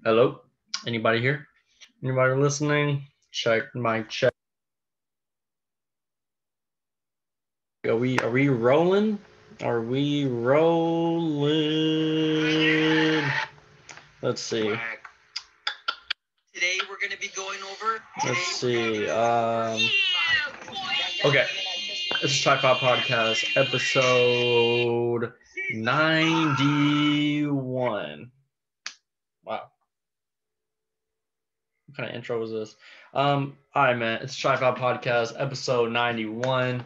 Hello? Anybody here? Anybody listening? Check my check. Are we rolling? Are we rolling? Let's see. Today we're going to be going over. Let's see. Okay. This is Shi-Fi Podcast, episode 91. Wow. What kind of intro was this? Hi, man. It's Shi-Fi Podcast, episode 91.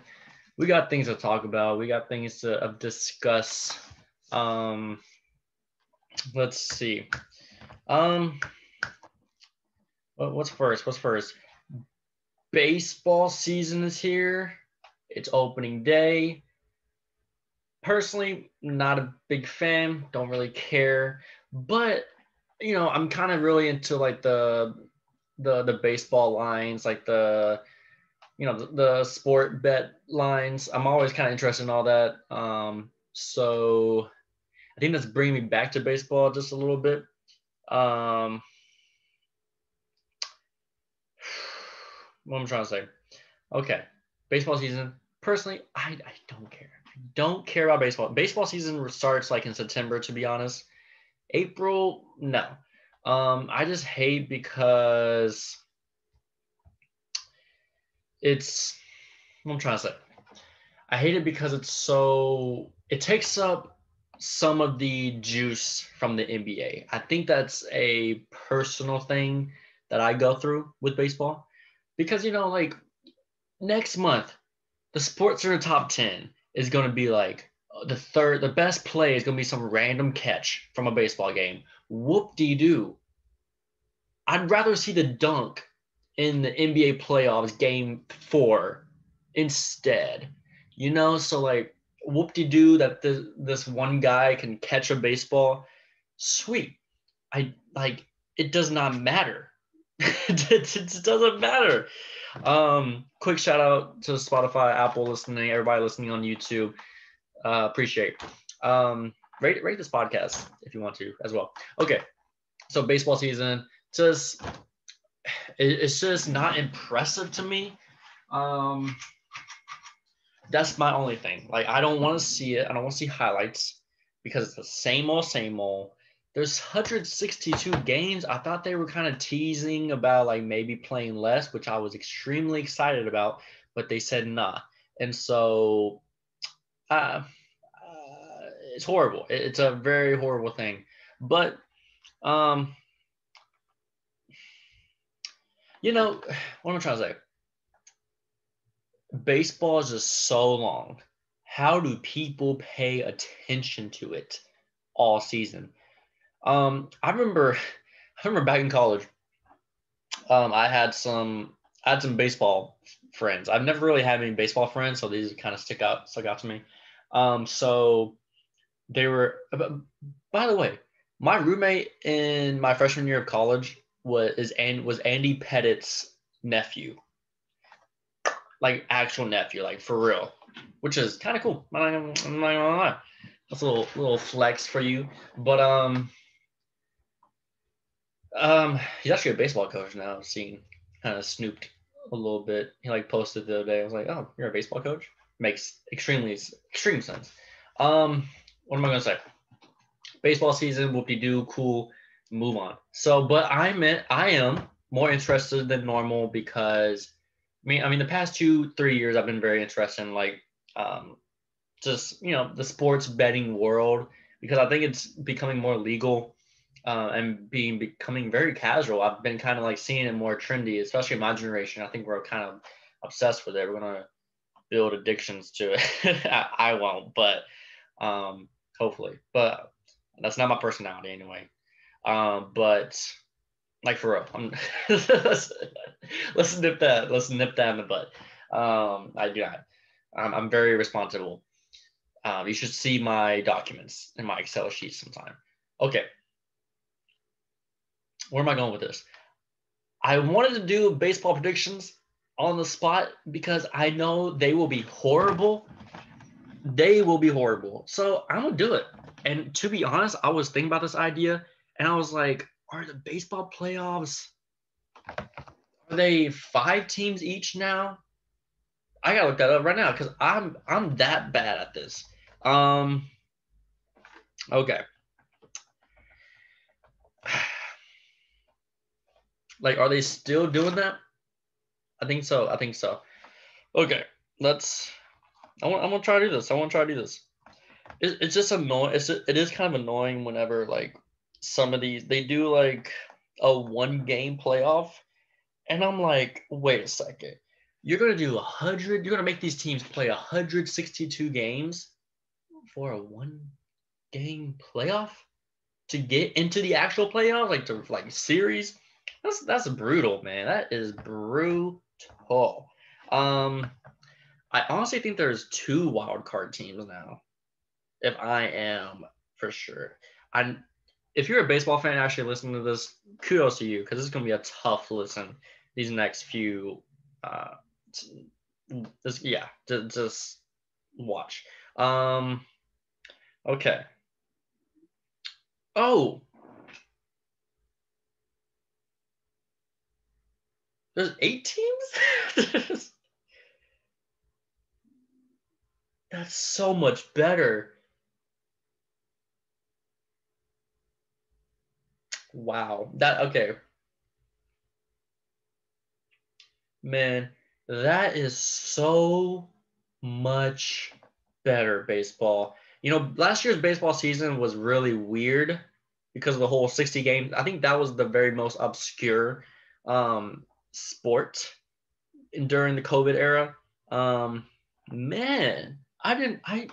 We got things to talk about. We got things to discuss. Let's see. What's first? Baseball season is here. It's opening day. Personally, not a big fan. Don't really care. But, I'm kind of really into like the baseball lines, like the sport bet lines. I'm always kind of interested in all that. So I think that's bringing me back to baseball just a little bit. What I'm trying to say. Okay. Baseball season. Personally, I don't care. I don't care about baseball. Baseball season starts like in September, to be honest. April, no. I just hate because it's what I'm trying to say. I hate it because it takes up some of the juice from the NBA. I think that's a personal thing that I go through with baseball because, like next month, the Sports Center top 10 is going to be like the best play is going to be some random catch from a baseball game. Whoop-de-doo. I'd rather see the dunk in the NBA playoffs game 4 instead. So like whoop-de-doo that this one guy can catch a baseball. Sweet. It does not matter. It doesn't matter. Quick shout out to Spotify, Apple listening, everybody listening on YouTube. Appreciate. Rate this podcast if you want to as well. Okay, so baseball season it's just not impressive to me. That's my only thing. Like I don't want to see it. I don't want to see highlights because it's the same old. There's 162 games. I thought they were kind of teasing about like maybe playing less, which I was extremely excited about, but they said nah. And so it's horrible. It's a very horrible thing. But, what am I trying to say? Baseball is just so long. How do people pay attention to it all season? I remember back in college, I had some baseball friends. I've never really had any baseball friends, so these kind of stuck out to me. So they were. By the way, my roommate in my freshman year of college was Andy Pettit's nephew, like actual nephew, like for real, which is kind of cool. I'm not gonna lie. That's a little flex for you, but he's actually a baseball coach now. I've seen kind of snooped a little bit. He like posted the other day. I was like, oh, you're a baseball coach? Makes extreme sense. What am I gonna say? Baseball season, whoop-de-doo, cool, move on. So, but I am more interested than normal because I mean the past 2-3 years I've been very interested in like just the sports betting world because I think it's becoming more legal. And becoming very casual. I've been kind of like seeing it more trendy, especially in my generation. I think we're kind of obsessed with it. We're gonna build addictions to it. I won't, but hopefully. But that's not my personality anyway. But like for real, let's nip that in the butt. I do not. I'm very responsible. You should see my documents in my Excel sheet sometime. Okay. Where am I going with this? I wanted to do baseball predictions on the spot because I know they will be horrible. So I'm going to do it. And to be honest, I was thinking about this idea, and I was like, are the baseball playoffs, are they 5 teams each now? I gotta look that up right now because I'm that bad at this. Okay. Like, are they still doing that? I think so. I think so. Okay, let's. I'm gonna try to do this. I want to try to do this. It's just annoying. It is kind of annoying whenever like some of these they do like a 1 game playoff, and I'm like, wait a second, you're gonna do 100. You're gonna make these teams play 162 games for a 1 game playoff to get into the actual playoff, like to like series. That's brutal, man. That is brutal. I honestly think there's 2 wild card teams now. If I am for sure, I if you're a baseball fan actually listening to this, kudos to you because this is gonna be a tough listen these next few. Yeah, just watch. Okay. Oh, there's 8 teams. That's so much better. Wow. That okay. Man, that is so much better baseball. You know, last year's baseball season was really weird because of the whole 60 games. I think that was the very most obscure sport during the COVID era. Man, I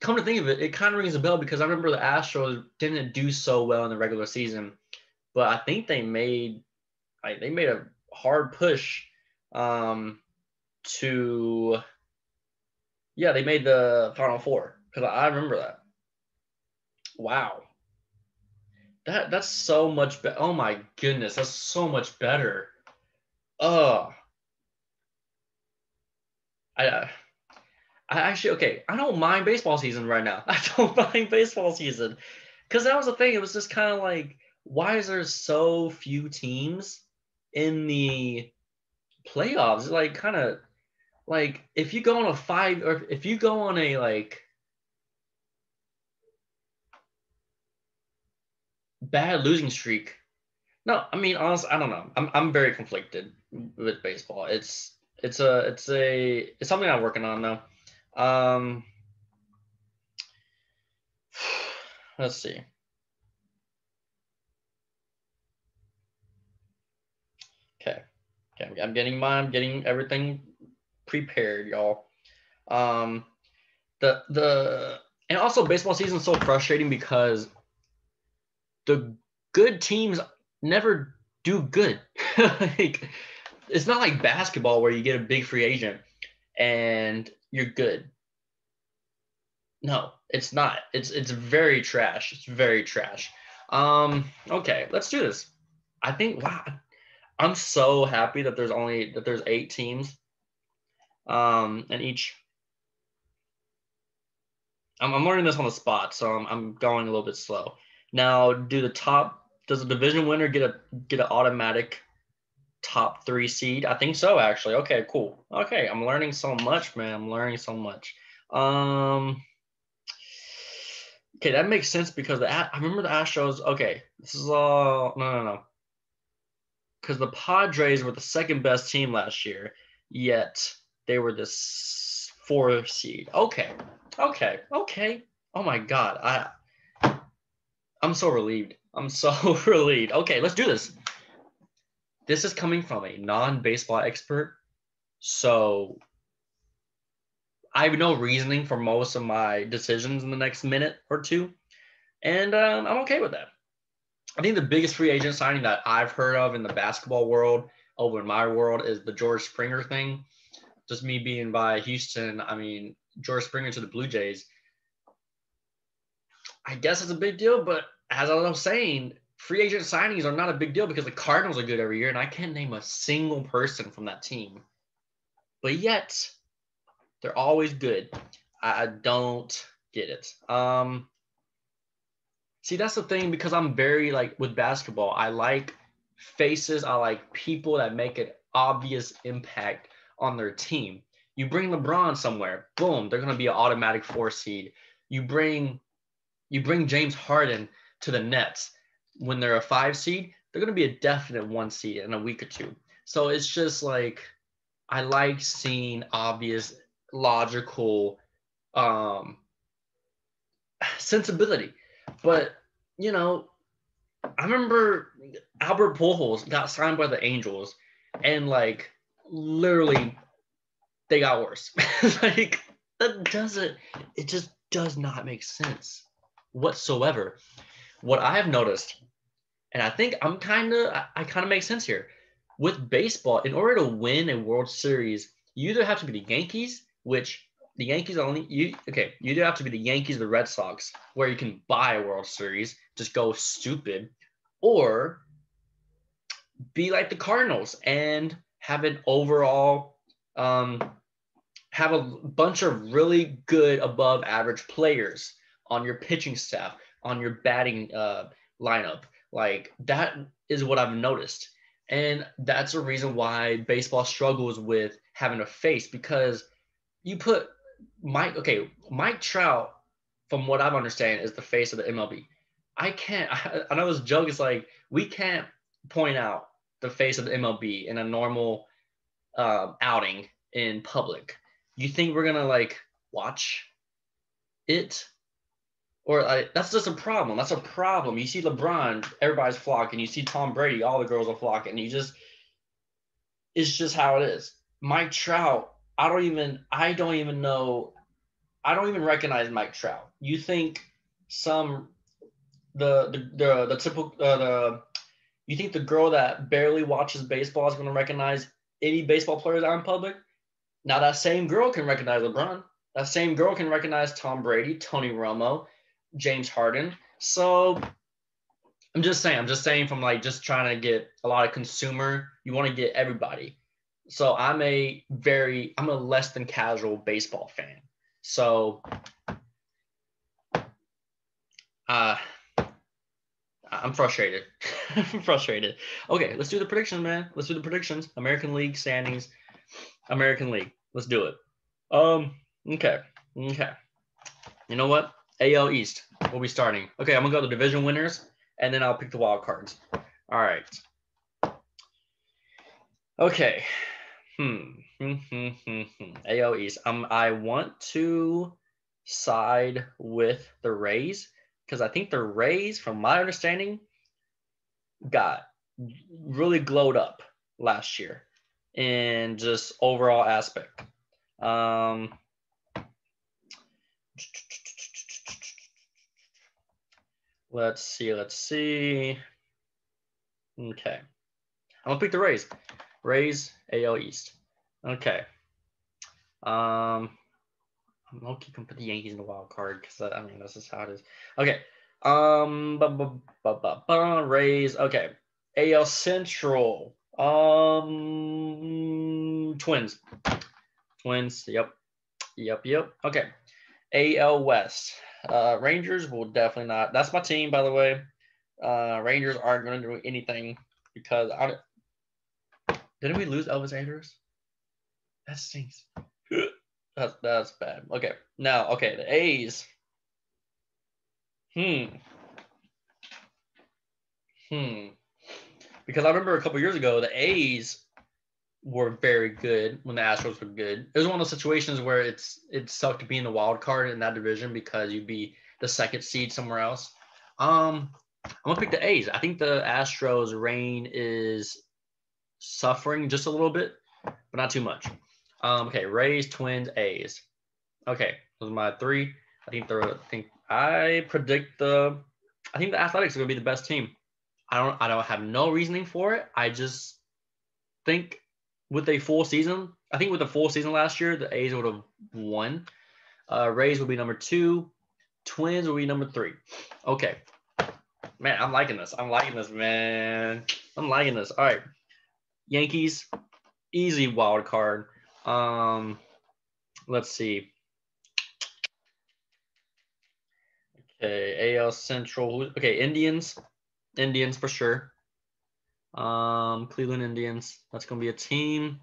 come to think of it, it kind of rings a bell because I remember the Astros didn't do so well in the regular season, but I think they made a hard push um, to they made the Final Four because I remember that. Wow, that's so much better. Oh my goodness, that's so much better. Oh, I I actually okay. I don't mind baseball season right now. I don't mind baseball season because that was the thing. It was just kind of like, why is there so few teams in the playoffs? Like, kind of like if you go on a 5 or if you go on a like bad losing streak. No, I mean honestly, I don't know. I'm very conflicted with baseball. It's something I'm working on though. Um, let's see. Okay. Okay, I'm getting everything prepared, y'all. Um, the and also baseball season is so frustrating because the good teams never do good. Like it's not like basketball where you get a big free agent and you're good. No, it's not. It's very trash. It's very trash. Okay, let's do this. I think wow, I'm so happy that there's 8 teams. And each I'm learning this on the spot, so I'm going a little bit slow. Now, does the division winner get an automatic top 3 seed? I think so, actually. Okay, cool. Okay, I'm learning so much, man. I'm learning so much. Okay, that makes sense because I remember the Astros. Okay, this is all no, because the Padres were the second best team last year, yet they were this 4th seed. Okay. Oh my God, I'm so relieved. I'm so relieved. Okay, let's do this. This is coming from a non-baseball expert, so I have no reasoning for most of my decisions in the next minute or two, and I'm okay with that. I think the biggest free agent signing that I've heard of in the basketball world, over in my world, is the George Springer thing. Just me being by Houston, I mean, George Springer to the Blue Jays. I guess it's a big deal, but as I was saying, free agent signings are not a big deal because the Cardinals are good every year, and I can't name a single person from that team. But yet, they're always good. I don't get it. See, that's the thing, because I'm very like with basketball. I like faces. I like people that make an obvious impact on their team. You bring LeBron somewhere, boom, they're gonna be an automatic 4 seed. You bring James Harden to the Nets when they're a 5 seed, they're gonna be a definite 1 seed in a week or two. So it's just like I like seeing obvious, logical um, sensibility. But you know, I remember Albert Pujols got signed by the Angels, and like literally they got worse. Like that doesn't. It just does not make sense whatsoever. What I have noticed, and I think I kind of make sense here. With baseball, in order to win a World Series, you either have to be the Yankees, which the Yankees only you okay, you either have to be the Yankees, the Red Sox, where you can buy a World Series, just go stupid, or be like the Cardinals and have an overall have a bunch of really good above average players on your pitching staff, on your batting lineup. Like that is what I've noticed. And that's a reason why baseball struggles with having a face, because you put Mike Trout, from what I've understand, is the face of the MLB. I know this joke is like, we can't point out the face of the MLB in a normal outing in public. You think we're gonna like watch it? Or that's just a problem. That's a problem. You see LeBron, everybody's flocking. You see Tom Brady, all the girls are flocking. It's just how it is. Mike Trout, I don't even know. I don't even recognize Mike Trout. You think some the typical you think the girl that barely watches baseball is going to recognize any baseball players out in public? Now that same girl can recognize LeBron. That same girl can recognize Tom Brady, Tony Romo, James Harden. So I'm just saying from like just trying to get a lot of consumer, you want to get everybody. So I'm a less than casual baseball fan. So I'm frustrated. I'm frustrated. Okay, let's do the predictions, man. Let's do the predictions. American League standings. American League. Let's do it. Okay. You know what? AL East. We'll be starting. Okay, I'm gonna go to the division winners, and then I'll pick the wild cards. All right. Okay. AL East. I want to side with the Rays, because I think the Rays, from my understanding, got really glowed up last year in just overall aspect. Let's see. Okay. I'm gonna pick the Rays. Rays, AL East. Okay. I'm gonna put the Yankees in the wild card, because I mean that's just how it is. Okay. Rays. Okay. AL Central. Twins. Yep. Okay. AL West. Rangers will definitely not. That's my team, by the way. Rangers aren't going to do anything, because didn't we lose Elvis Andrus? That stinks. That's bad. Okay. Now, the A's. Because I remember a couple years ago, the A's were very good when the Astros were good. It was one of those situations where it sucked to be in the wild card in that division, because you'd be the second seed somewhere else. I'm gonna pick the A's. I think the Astros' reign is suffering just a little bit, but not too much. Okay, Rays, Twins, A's. Okay, those are my three. I think the Athletics are gonna be the best team. I don't have no reasoning for it. I just think with a full season, last year, the A's would have won. Rays will be number 2. Twins will be number 3. Okay. Man, I'm liking this, man. I'm liking this. All right. Yankees, easy wild card. Let's see. Okay, AL Central. Okay, Indians for sure. Cleveland Indians. That's gonna be a team.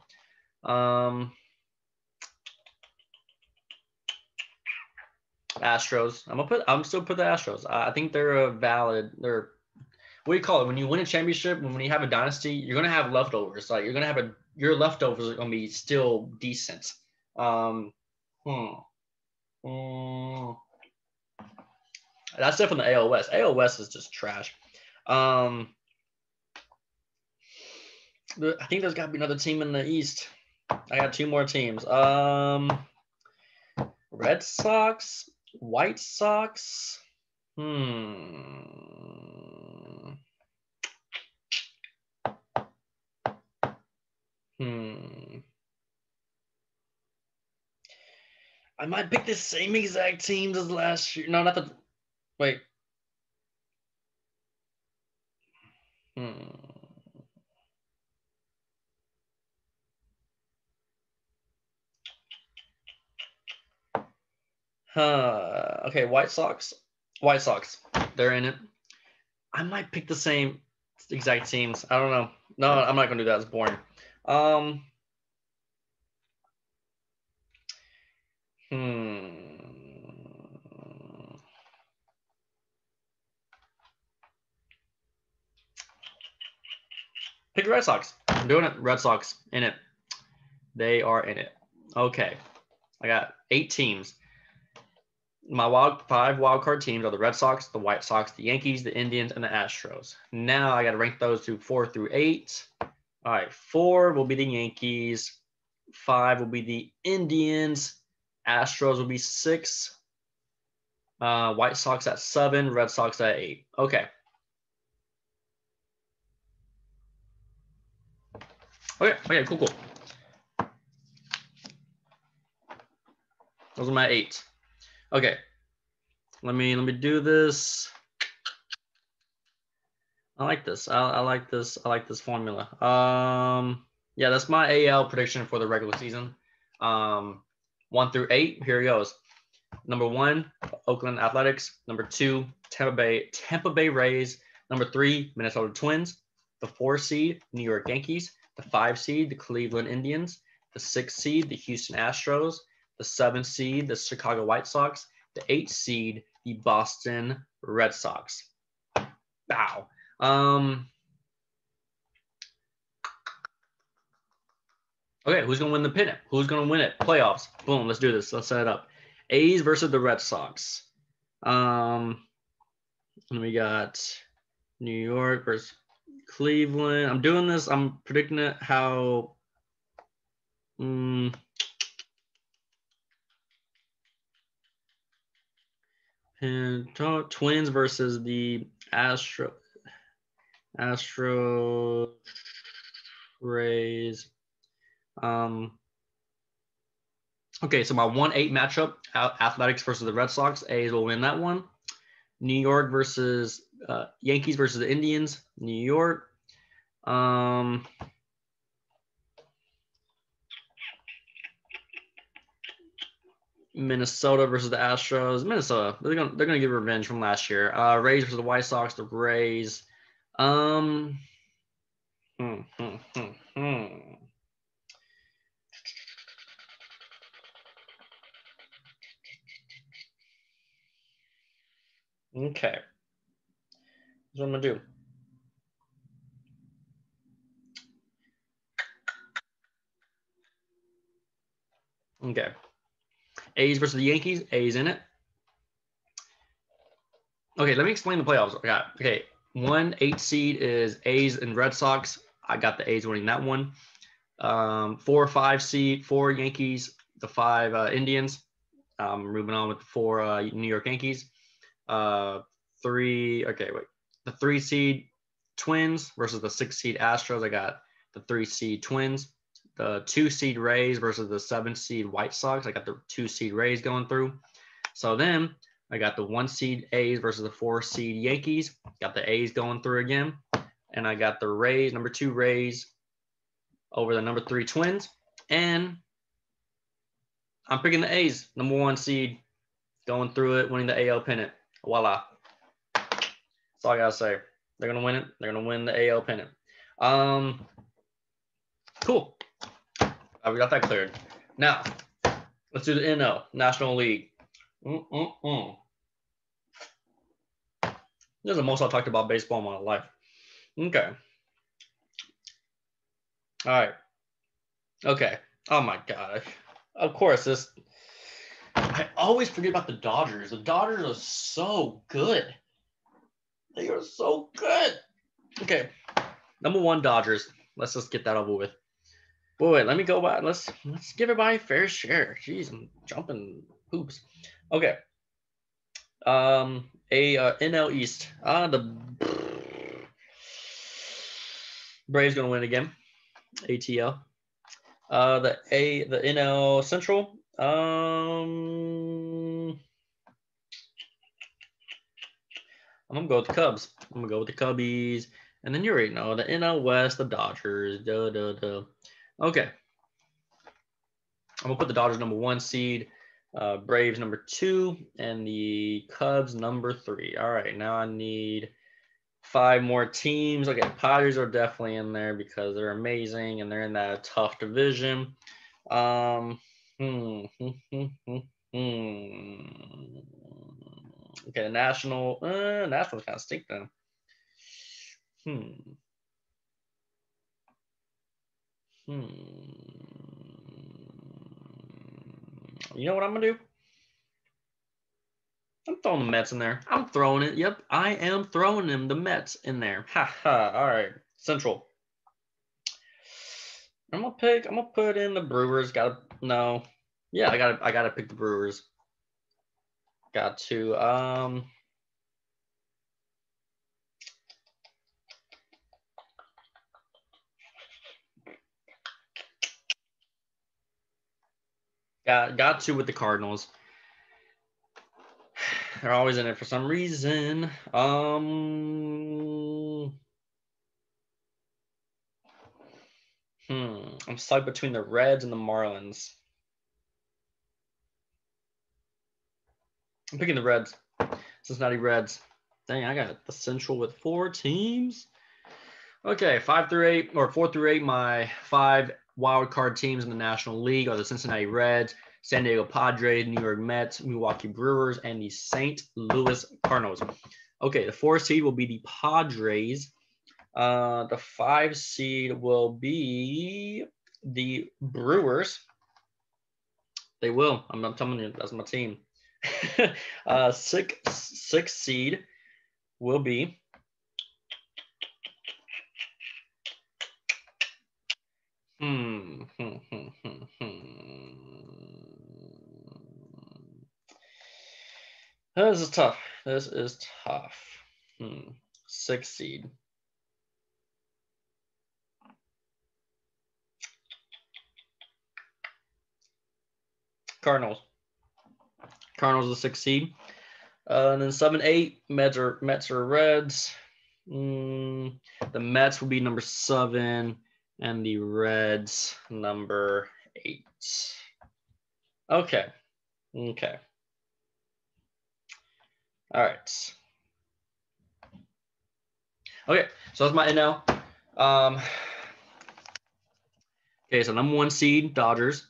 Astros. I'm still put the Astros. I think they're a valid. They're, what do you call it? When you win a championship, when you have a dynasty, you're gonna have leftovers. Like you're gonna have your leftovers are gonna be still decent. That's definitely the AL West. AL West is just trash. I think there's got to be another team in the East. I got two more teams. Red Sox, White Sox. I might pick the same exact teams as last year. No, not the. Wait. Okay, White Sox. White Sox. They're in it. I might pick the same exact teams. I don't know. No, I'm not gonna do that. It's boring. Pick the Red Sox. I'm doing it. Red Sox in it. They are in it. Okay. I got 8 teams. My 5 wild card teams are the Red Sox, the White Sox, the Yankees, the Indians, and the Astros. Now I got to rank those to 4 through 8. All right. 4 will be the Yankees. 5 will be the Indians. Astros will be 6. White Sox at 7. Red Sox at 8. Okay. Okay, cool. Those are my 8. Okay. Let me do this. I like this. I like this. I like this formula. Yeah, that's my AL prediction for the regular season. 1 through 8. Here it goes. Number 1, Oakland Athletics. Number 2, Tampa Bay Rays. Number 3, Minnesota Twins. The 4 seed, New York Yankees. The 5 seed, the Cleveland Indians. The 6 seed, the Houston Astros. The 7 seed, the Chicago White Sox. The 8 seed, the Boston Red Sox. Bow. Okay, who's gonna win the pennant? Who's gonna win it? Playoffs. Boom. Let's do this. Let's set it up. A's versus the Red Sox. And we got New York versus Cleveland. I'm doing this. I'm predicting it how. Twins versus the Astro Rays. Okay, so my 1-8 matchup, Athletics versus the Red Sox. A's will win that one. New York versus Yankees versus the Indians. New York. Minnesota versus the Astros. Minnesota. They're gonna get revenge from last year. Rays versus the White Sox. The Rays. Okay. That's what I'm gonna do. Okay. A's versus the Yankees. A's in it. Okay, let me explain the playoffs. Okay, 1-8 seed is A's and Red Sox. I got the A's winning that one. 4-5 seed, 4 Yankees, the 5 Indians. Moving on with the 4 New York Yankees. 3. Okay, wait. The 3 seed Twins versus the 6 seed Astros. I got the 3 seed Twins. The 2 seed Rays versus the 7 seed White Sox. I got the 2 seed Rays going through. So then I got the 1 seed A's versus the 4 seed Yankees. Got the A's going through again. And I got the Rays, number 2 Rays over the number 3 Twins. And I'm picking the A's, number 1 seed, going through it, winning the AL pennant. Voila. That's all I gotta say. They're gonna win it. They're gonna win the AL pennant. Cool. We got that cleared. Now, let's do the NL, National League. This is the most I've talked about baseball in my life. Okay. All right. Okay. Oh my gosh. Of course, I always forget about the Dodgers. The Dodgers are so good. They are so good. Okay. Number 1, Dodgers. Let's just get that over with. Wait, let me go back. Let's give everybody a fair share. Jeez, I'm jumping hoops. Okay. NL East. The Braves gonna win again. ATL. The NL Central. I'm gonna go with the Cubs. I'm gonna go with the Cubbies. And then you already know the NL West, the Dodgers. Okay. I'm gonna put the Dodgers number 1 seed, Braves number 2, and the Cubs number 3. All right, now I need 5 more teams. Okay, Padres are definitely in there because they're amazing and they're in that tough division. Okay, the Nationals kind of stink though. You know what I'm gonna do? I'm throwing the Mets in there. I'm throwing it. Yep, I am throwing them. The Mets in there. Ha ha. All right, Central. I'm gonna put in the Brewers. I gotta pick the Brewers. Got to. Got to with the Cardinals. They're always in it for some reason. I'm stuck between the Reds and the Marlins. I'm picking the Reds. Cincinnati Reds. Dang, I got the Central with 4 teams. Okay, 5 through 8 or 4 through 8. My 5 wild card teams in the National League are the Cincinnati Reds, San Diego Padres, New York Mets, Milwaukee Brewers, and the St. Louis Cardinals. Okay, the 4 seed will be the Padres. The 5 seed will be the Brewers. They will. I'm telling you, that's my team. 6 seed will be This is tough. 6 seed. Cardinals the 6 seed. And then 7, 8, Mets or Reds. The Mets will be number 7 and the Reds number 8. Okay. All right. Okay, so that's my NL. Okay, so number 1 seed, Dodgers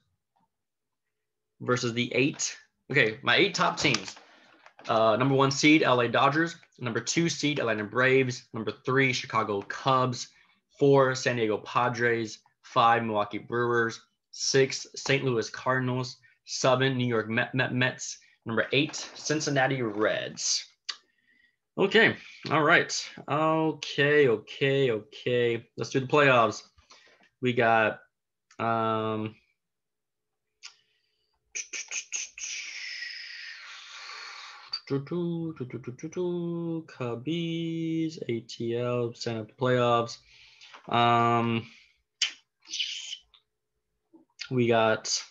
versus the 8. Okay, my 8 top teams. Number 1 seed, LA Dodgers. Number 2 seed, Atlanta Braves. Number 3, Chicago Cubs. 4, San Diego Padres. 5, Milwaukee Brewers. 6, St. Louis Cardinals. 7, New York Mets. Number 8, Cincinnati Reds. Okay, all right. Okay. Let's do the playoffs. We got Cubbies, ATL, setting up the playoffs. We got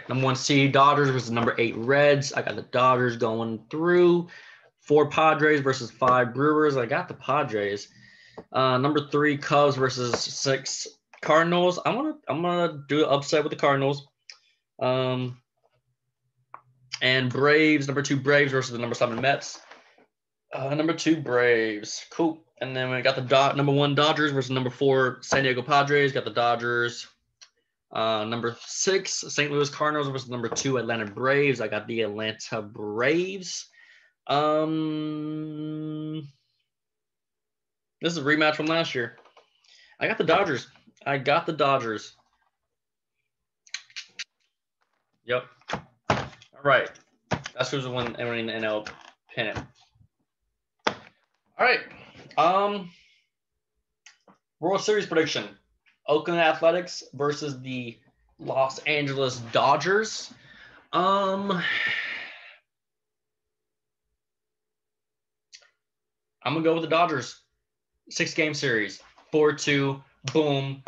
number 1 seed Dodgers versus number 8 Reds. I got the Dodgers going through. 4 Padres versus 5 Brewers. I got the Padres. Number 3 Cubs versus 6 Cardinals. I'm gonna do an upset with the Cardinals. And Braves, number 2 Braves versus the number 7 Mets. Number 2 Braves. Cool. And then we got the number 1 Dodgers versus number 4 San Diego Padres. Got the Dodgers. Number 6 St. Louis Cardinals versus number 2 Atlanta Braves. I got the Atlanta Braves. This is a rematch from last year. I got the Dodgers. I got the Dodgers. Yep. All right. That's who's winning the NL pennant. All right. World Series prediction. Oakland Athletics versus the Los Angeles Dodgers. I'm gonna go with the Dodgers. 6-game series. 4-2. Boom.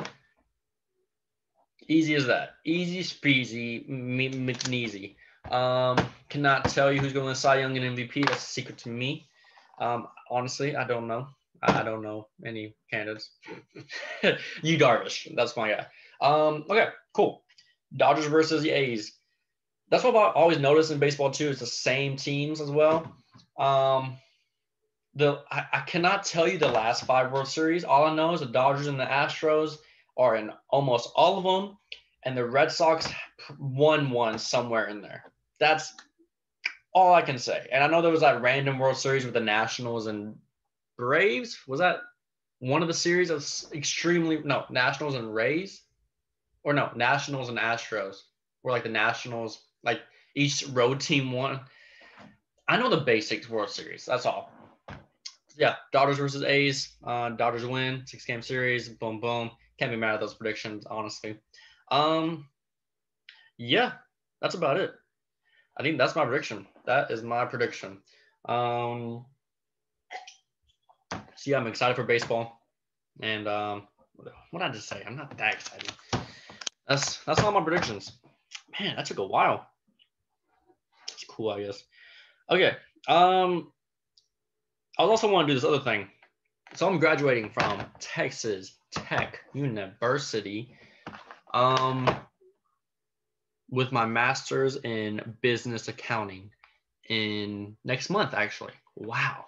Easy as that. Easy speasy. McNeasy. Cannot tell you who's going to Cy Young and MVP. That's a secret to me. Honestly, I don't know. I don't know any candidates. Yu Darvish. That's my guy. Okay, cool. Dodgers versus the A's. That's what I've always noticed in baseball too. It's the same teams as well. I cannot tell you the last 5 World Series. All I know is the Dodgers and the Astros are in almost all of them, and the Red Sox won one somewhere in there. That's all I can say. And I know there was that random World Series with the Nationals and Braves. Was that one of the series that's Nationals and Rays? Or no, Nationals and Astros. Where like the Nationals, like each road team won. I know the basics World Series. That's all. Yeah, Dodgers versus A's. Dodgers win, 6-game series. Boom, boom. Can't be mad at those predictions, honestly. Yeah, that's about it. I think that's my prediction. That is my prediction. So yeah, I'm excited for baseball. And what did I just say? I'm not that excited. That's all my predictions. Man, that took a while. It's cool, I guess. Okay. I also want to do this other thing. So I'm graduating from Texas Tech University with my master's in business accounting in next month, actually. Wow.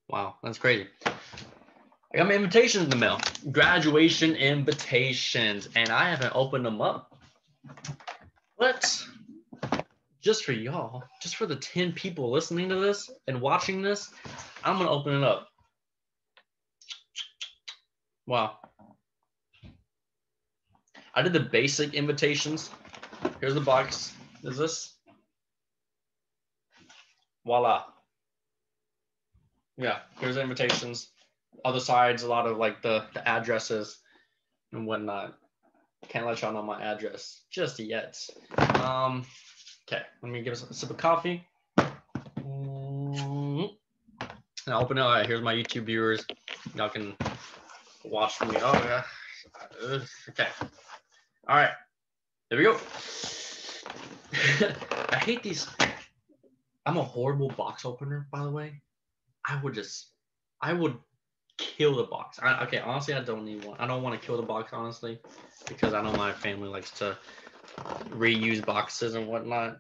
Wow, that's crazy. I got my invitations in the mail. Graduation invitations, and I haven't opened them up. But just for y'all, just for the 10 people listening to this and watching this, I'm going to open it up. Wow. I did the basic invitations. Here's the box. Is this? Voila. Yeah, here's the invitations. Other sides, a lot of like the addresses and whatnot. Can't let y'all know my address just yet. Okay, let me give us a sip of coffee. And I'll open it. All right, here's my YouTube viewers. Y'all can watch me. Oh, yeah. Okay. All right. There we go. I hate these. I'm a horrible box opener, by the way. I would kill the box. Okay, honestly, I don't need one. I don't want to kill the box, honestly, because I know my family likes to reuse boxes and whatnot.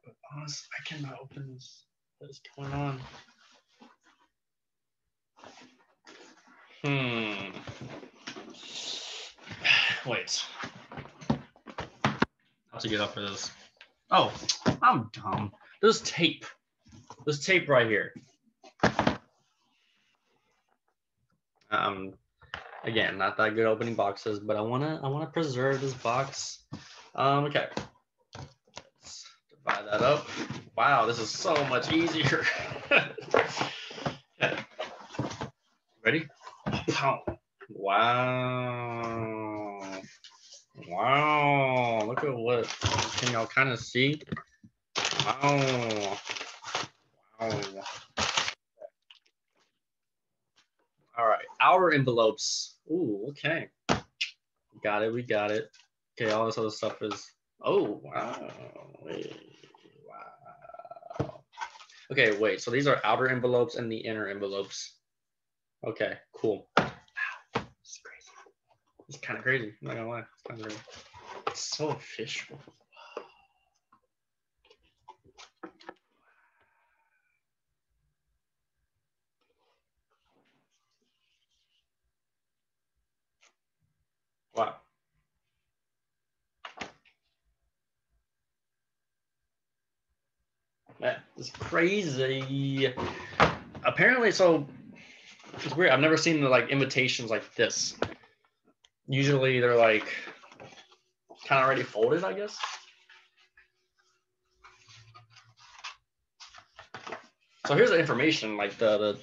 But honestly, I cannot open this. What is going on? Wait. I have to get up for this. Oh, I'm dumb. There's tape. There's tape right here. Again, not that good opening boxes, but I wanna preserve this box. Okay. Let's divide that up. Wow, this is so much easier. Okay. Ready? Wow. Wow. Look at what. Can y'all kind of see? Wow. Wow. All right. Outer envelopes. Ooh, okay. Got it. We got it. Okay, all this other stuff is. Oh, wow. Wait, wow. Okay, wait. So these are outer envelopes and the inner envelopes. Okay, cool. Wow. It's crazy. It's kind of crazy. I'm not gonna lie. It's kind of crazy. It's so official. Man, it's crazy. Apparently, so it's weird. I've never seen the like invitations like this. Usually they're like kind of already folded, I guess. So here's the information, like the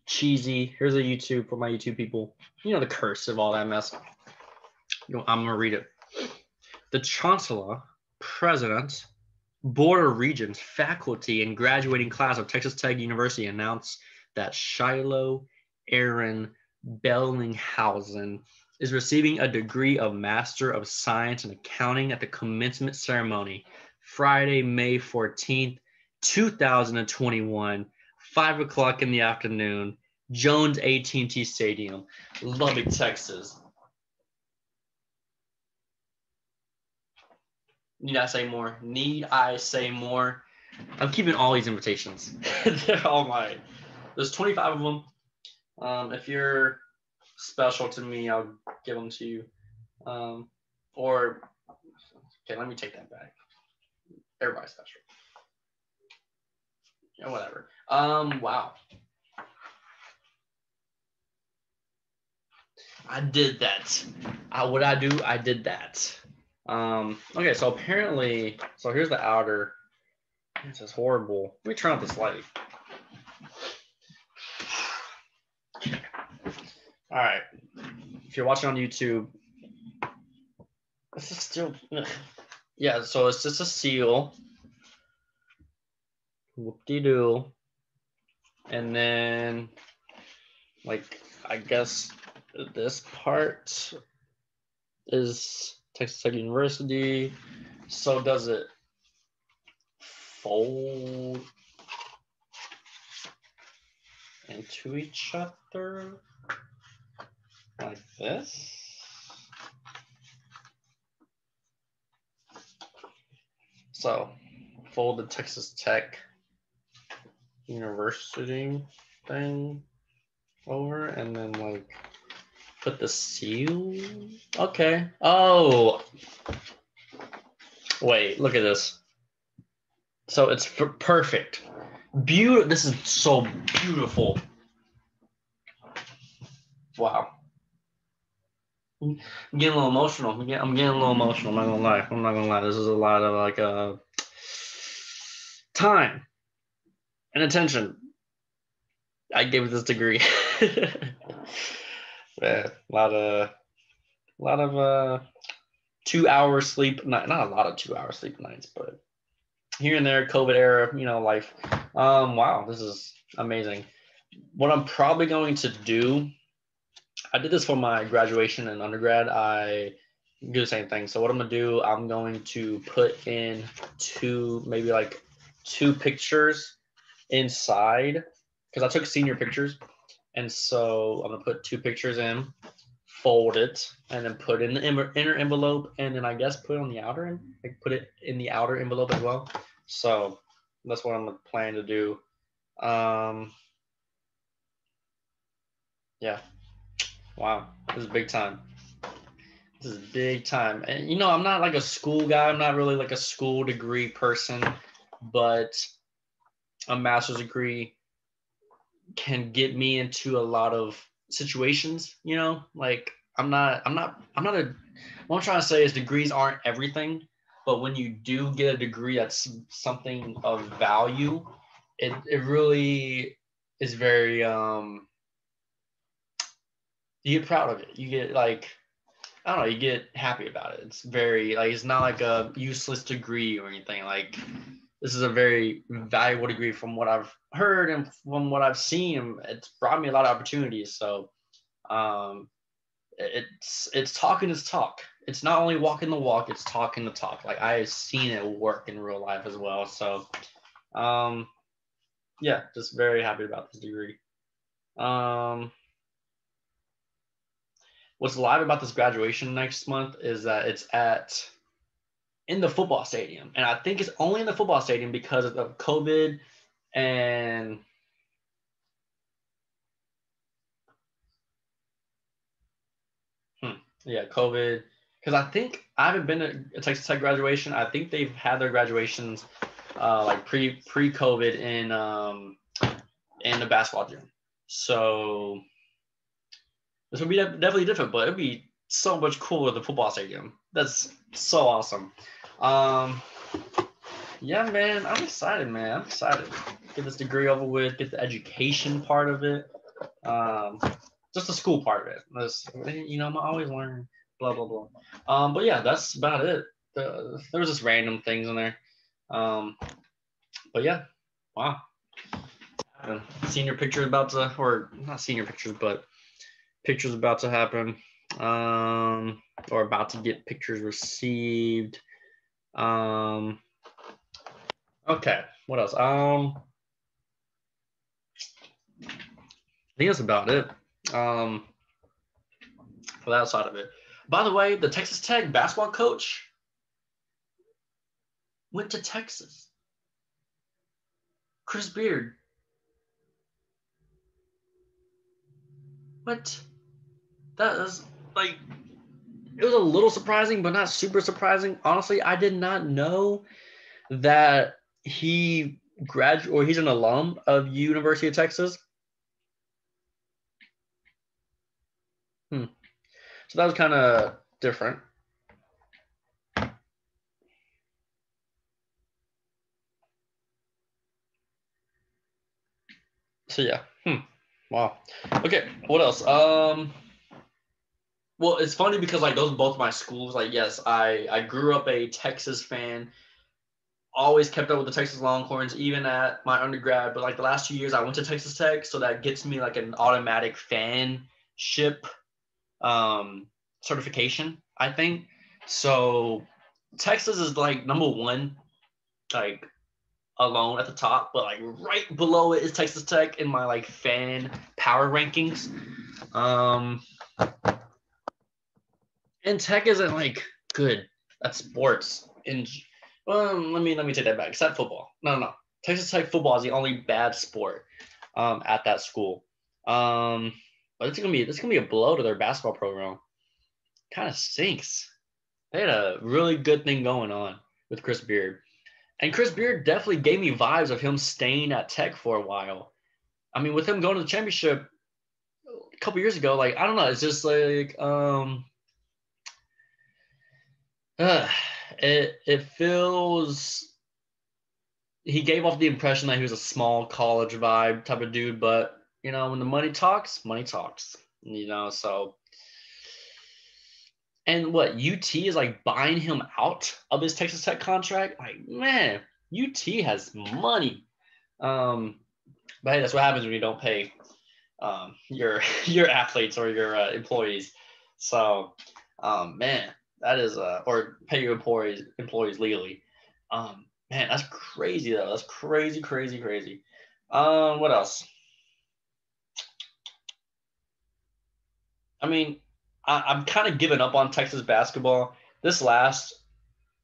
cheesy. Here's a YouTube for my YouTube people. You know, the cursive, all that mess. I'm gonna read it. The Chancellor, President, Board of Regents, faculty, and graduating class of Texas Tech University announced that Shiloh Aaron Bellinghausen is receiving a degree of Master of Science in Accounting at the commencement ceremony, Friday, May 14th, 2021, 5 o'clock in the afternoon, Jones AT&T Stadium, Lubbock, Texas. Need I say more? Need I say more? I'm keeping all these invitations. They're all mine. There's 25 of them. If you're special to me, I'll give them to you. Or, okay, let me take that back. Everybody's special. Yeah, whatever. Wow. I did that. What I do? I did that. Okay, so apparently, so here's the outer. This is horrible. Let me turn off this light. All right. If you're watching on YouTube, this is still, yeah, so it's just a seal. Whoop-de-doo. And then, like, I guess this part is Texas Tech University. So does it fold into each other like this? So fold the Texas Tech University thing over and then like put the seal. Okay. Oh, wait, look at this. So it's perfect. Beautiful. This is so beautiful. Wow. I'm getting a little emotional. I'm getting a little emotional. I'm not gonna lie. This is a lot of like time and attention I gave this degree. Yeah, a lot of 2 hours sleep. Not a lot of 2 hours sleep nights, but here and there, COVID era, you know, life. Wow, this is amazing. What I'm probably going to do, I did this for my graduation and undergrad. I do the same thing. So what I'm gonna do, I'm going to put in maybe like two pictures inside because I took senior pictures. And so I'm gonna put two pictures in, fold it, and then put in the inner envelope, and then I guess put it on the outer, like put it in the outer envelope as well. So that's what I'm planning to do. Yeah. Wow. This is big time. This is big time. And you know, I'm not like a school guy. I'm not really like a school degree person, but a master's degree can get me into a lot of situations, you know, like what I'm trying to say is degrees aren't everything, but when you do get a degree that's something of value, it really is very, you get proud of it. You get like, I don't know, you get happy about it. It's very, like, it's not like a useless degree or anything. Like, this is a very valuable degree from what I've heard and from what I've seen. It's brought me a lot of opportunities. So it's talking its talk. It's not only walking the walk, it's talking the talk. Like, I've seen it work in real life as well. So yeah, just very happy about this degree. What's live about this graduation next month is that it's in the football stadium. And I think it's only in the football stadium because of COVID and yeah, COVID. Because I think I haven't been to a Texas Tech graduation. I think they've had their graduations like pre-COVID in the basketball gym. So this would be definitely different, but it'd be so much cooler than the football stadium. That's so awesome. Yeah, man, I'm excited, man. I'm excited. Get this degree over with, get the education part of it. Just the school part of it. I'm always learning, blah, blah, blah. But yeah, that's about it. There was just random things in there. But yeah, wow. Senior pictures about to, or not senior pictures, but pictures about to happen. Or about to get pictures received. Okay, what else? I think that's about it. For that side of it. By the way, the Texas Tech basketball coach went to Texas. Chris Beard. What? That is like, it was a little surprising, but not super surprising. Honestly, I did not know that he graduated, or he's an alum of University of Texas. So that was kind of different. So yeah. Wow. Okay. What else? Well, it's funny because like those are both my schools. Like, yes, I grew up a Texas fan. Always kept up with the Texas Longhorns, even at my undergrad. But like the last 2 years, I went to Texas Tech, so that gets me like an automatic fanship certification, I think. So Texas is like number one, like alone at the top, but like right below it is Texas Tech in my like fan power rankings. And Tech isn't like good at sports. Well, let me take that back. Except football. No. Texas Tech football is the only bad sport at that school. But it's gonna be a blow to their basketball program. Kind of stinks. They had a really good thing going on with Chris Beard. And Chris Beard definitely gave me vibes of him staying at Tech for a while. I mean, with him going to the championship a couple years ago, like, I don't know, it's just like it feels, he gave off the impression that he was a small college vibe type of dude, but when the money talks, so. And what, UT is like buying him out of his Texas Tech contract? Like, man, UT has money. But hey, that's what happens when you don't pay your athletes or your employees. So, man, that is or pay your employees legally. Man, that's crazy though. That's crazy. What else? I mean, I'm kind of giving up on Texas basketball. This last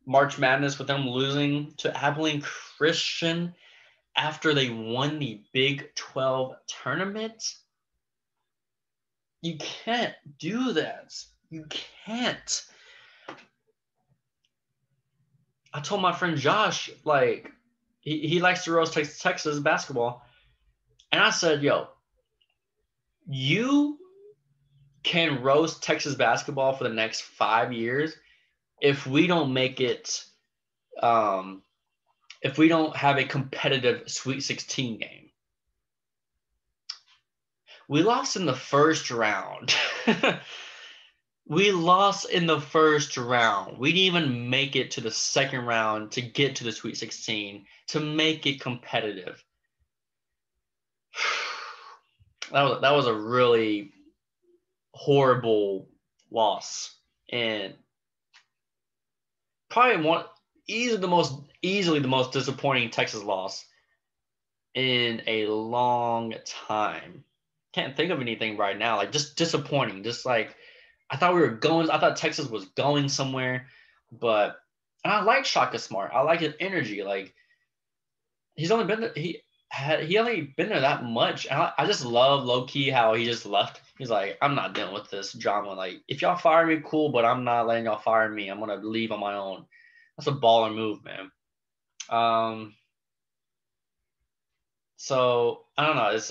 March Madness with them losing to Abilene Christian after they won the Big 12 tournament. You can't do that. You can't. I told my friend Josh, like, he likes to roast Texas basketball. And I said, yo, you can roast Texas basketball for the next 5 years if we don't make it, if we don't have a competitive Sweet 16 game. We lost in the first round. We lost in the first round. We didn't even make it to the second round to get to the Sweet 16 to make it competitive. That was a really horrible loss, and probably easily the most disappointing Texas loss in a long time. Can't think of anything right now. Like, just disappointing. Just like, I thought Texas was going somewhere, and I like Shaka Smart. I like his energy. Like, he's only been there that much. And I just love low key how he just left. He's like, I'm not dealing with this drama. Like, if y'all fire me, cool, but I'm not letting y'all fire me. I'm gonna leave on my own. That's a baller move, man. So I don't know. It's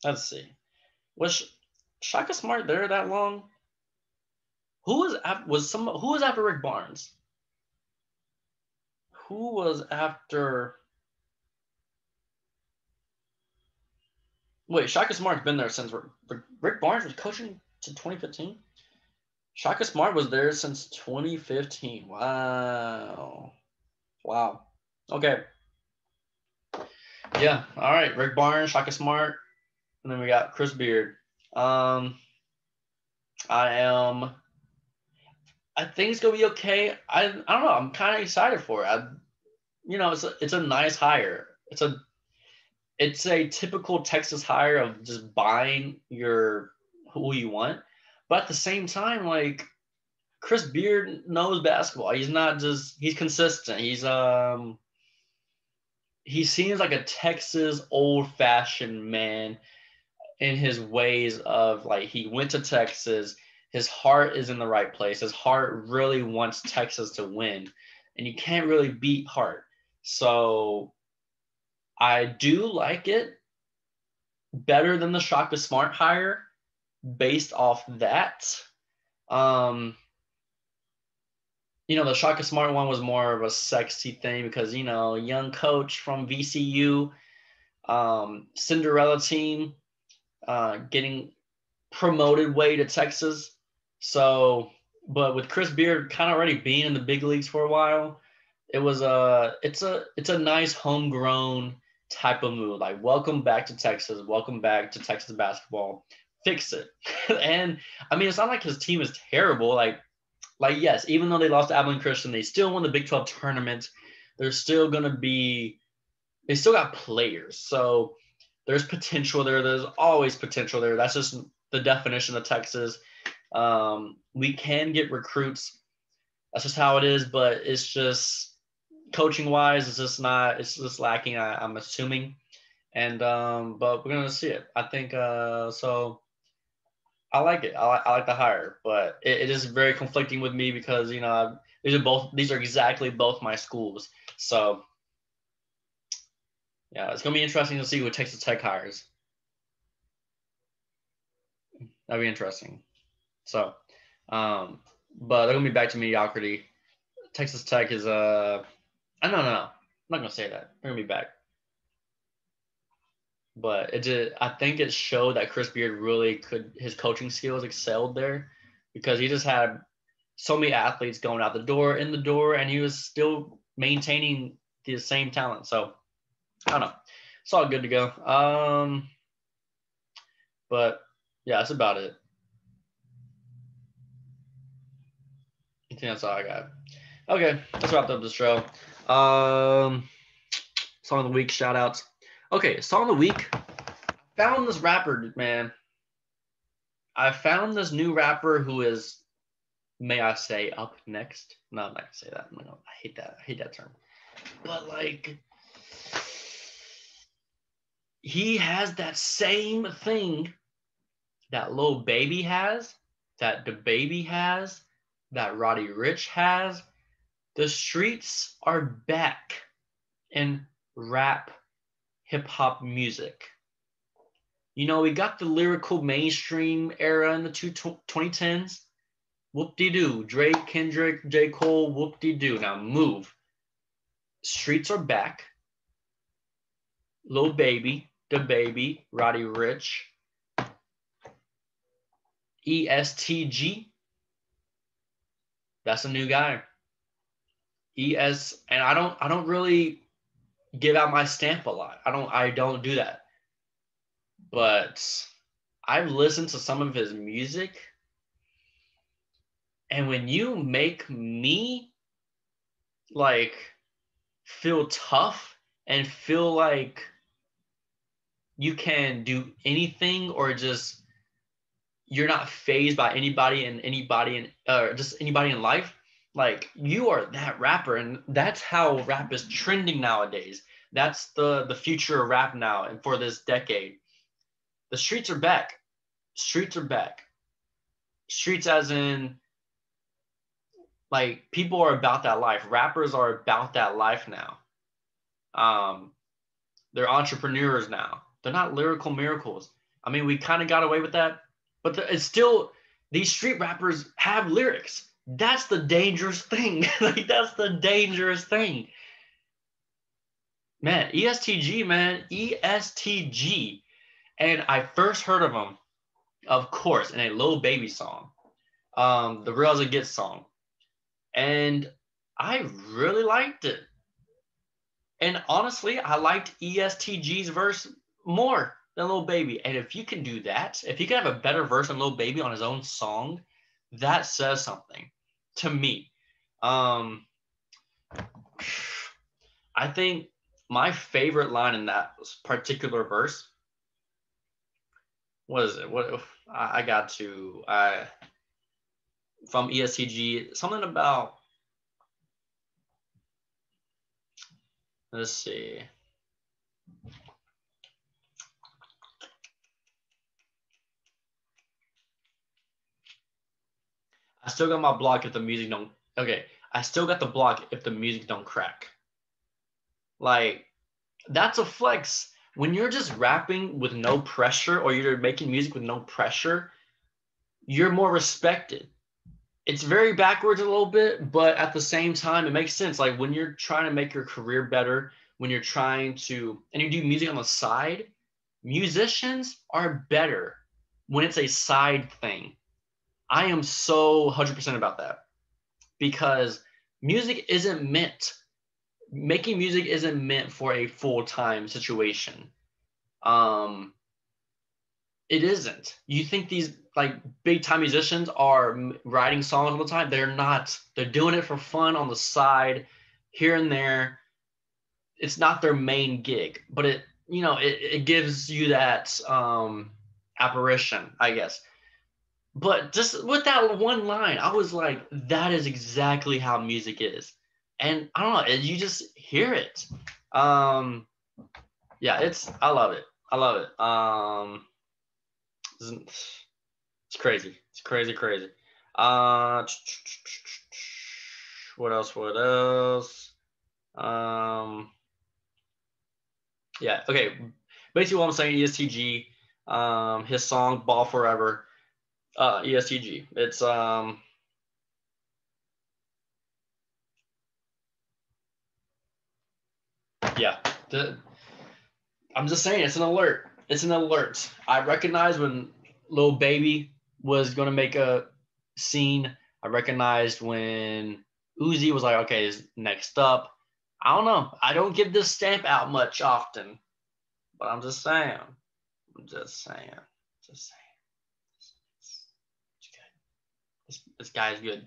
let's see. Was Shaka Smart there that long? Who was after Rick Barnes? Who was after? Wait, Shaka Smart's been there since Rick Barnes was coaching to 2015. Shaka Smart was there since 2015. Wow. Wow. Okay. Yeah. All right. Rick Barnes, Shaka Smart, and then we got Chris Beard. I think it's gonna be okay. I don't know. I'm kind of excited for it. It's a nice hire. It's a typical Texas hire of just buying who you want, but at the same time, like Chris Beard knows basketball. He's consistent. He seems like a Texas old-fashioned man in his ways of like he went to Texas. His heart is in the right place. His heart really wants Texas to win, and you can't really beat heart. So I do like it better than the Shaka Smart hire based off that. The Shaka Smart one was more of a sexy thing because, young coach from VCU, Cinderella team, getting promoted way to Texas. So, but with Chris Beard kind of already being in the big leagues for a while, it's a nice homegrown type of move. Like, welcome back to Texas. Welcome back to Texas basketball. Fix it. And I mean, it's not like his team is terrible. Like yes, even though they lost to Abilene Christian, they still won the Big 12 tournament. They still got players. So there's potential there. There's always potential there. That's just the definition of Texas. We can get recruits. That's just how it is, but it's just coaching wise, it's just lacking, I'm assuming. And but we're gonna see it. I think so I like it. I like the hire, but it is very conflicting with me because these are exactly both my schools. So yeah, it's gonna be interesting to see what Texas Tech hires. That'd be interesting. So, but they're gonna be back to mediocrity. Texas Tech is no. I'm not gonna say that. They're gonna be back. But I think it showed that Chris Beard his coaching skills excelled there because he just had so many athletes going out the door, in the door, and he was still maintaining the same talent. So I don't know. It's all good to go. But yeah, that's about it. I think that's all I got. Okay, let's wrap up the show. Song of the week, shout outs. Okay, song of the week. I found this rapper, man. I found this new rapper who is, may I say, up next. No, I'm not gonna say that. No, I hate that. I hate that term. But like, he has that same thing that Lil Baby has, that DaBaby has, that Roddy Ricch has. The streets are back in rap, hip hop music. We got the lyrical mainstream era in the 2010s. Whoop-de-doo. Drake, Kendrick, J. Cole, whoop-de-doo. Now move. Streets are back. Lil Baby, DaBaby, Roddy Ricch, EST GEE. That's a new guy. And I don't really give out my stamp a lot. I don't do that. But I've listened to some of his music, and when you make me like feel tough and feel like you can do anything or just you're not fazed by anybody in life, like you are that rapper, and that's how rap is trending nowadays. That's the future of rap now and for this decade. The streets are back. Streets are back. Streets as in Like, people are about that life. Rappers are about that life now. They're entrepreneurs now. They're not lyrical miracles. I mean, we kind of got away with that, but it's still, these street rappers have lyrics. That's the dangerous thing. Like, that's the dangerous thing. Man, EST GEE, man, EST GEE. And I first heard of him, of course, in a Lil Baby song, the Real As It Gets song. And I really liked it. And honestly, I liked EST GEE's verse more than Lil Baby. And if you can do that, if you can have a better verse than Lil Baby on his own song, that says something to me. I think my favorite line in that particular verse, what is it? What I got to from EST GEE, something about, let's see. I still got my block if the music don't. Okay, I still got the block if the music don't crack. Like, that's a flex. When you're just rapping with no pressure, or you're making music with no pressure, you're more respected. It's very backwards a little bit, but at the same time, it makes sense. Like, when you're trying to make your career better, when you're trying to, and you do music on the side, musicians are better when it's a side thing. I am so 100% about that, because music isn't meant, making music isn't meant for a full-time situation. It isn't. You think these like big time musicians are writing songs all the time? They're not. They're doing it for fun on the side, here and there. It's not their main gig, but it gives you that apparition, I guess. But just with that one line, I was like, that is exactly how music is. And I don't know, you just hear it. Yeah, I love it. I love it. It's crazy. It's crazy, crazy. What else? What else? Yeah, okay. Basically what I'm saying, EST GEE, his song Ball Forever, EST GEE. It's yeah. I'm just saying, it's an alert. It's an alert. I recognize when Lil Baby was gonna make a scene. I recognized when Uzi was like, okay, next up. I don't know. I don't give this stamp out much often, but I'm just saying. I'm just saying. Just saying. It's good. This guy's good.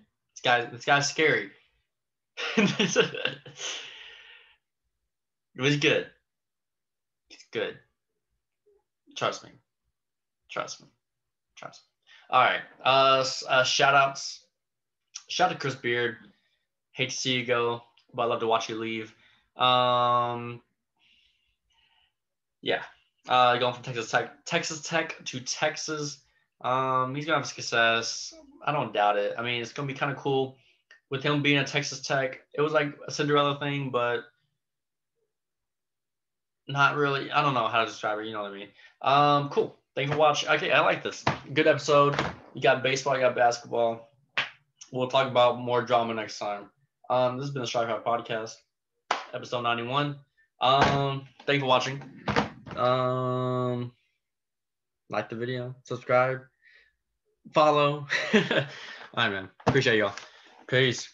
This guy's scary. It was good. It's good. Trust me. Trust me. Trust me. All right. Shout outs. Shout out to Chris Beard. Hate to see you go, but I love to watch you leave. Yeah. Going from Texas Tech to Texas. He's gonna have success. I don't doubt it. I mean, it's gonna be kind of cool with him being at Texas Tech. It was like a Cinderella thing, but not really. I don't know how to describe it. You know what I mean? Cool. Thanks for watching. Okay, I like this. Good episode. You got baseball, you got basketball. We'll talk about more drama next time. This has been the Shi-Fi podcast, episode 91. Thanks for watching. Like the video, subscribe, follow. All right, man. Appreciate y'all. Peace.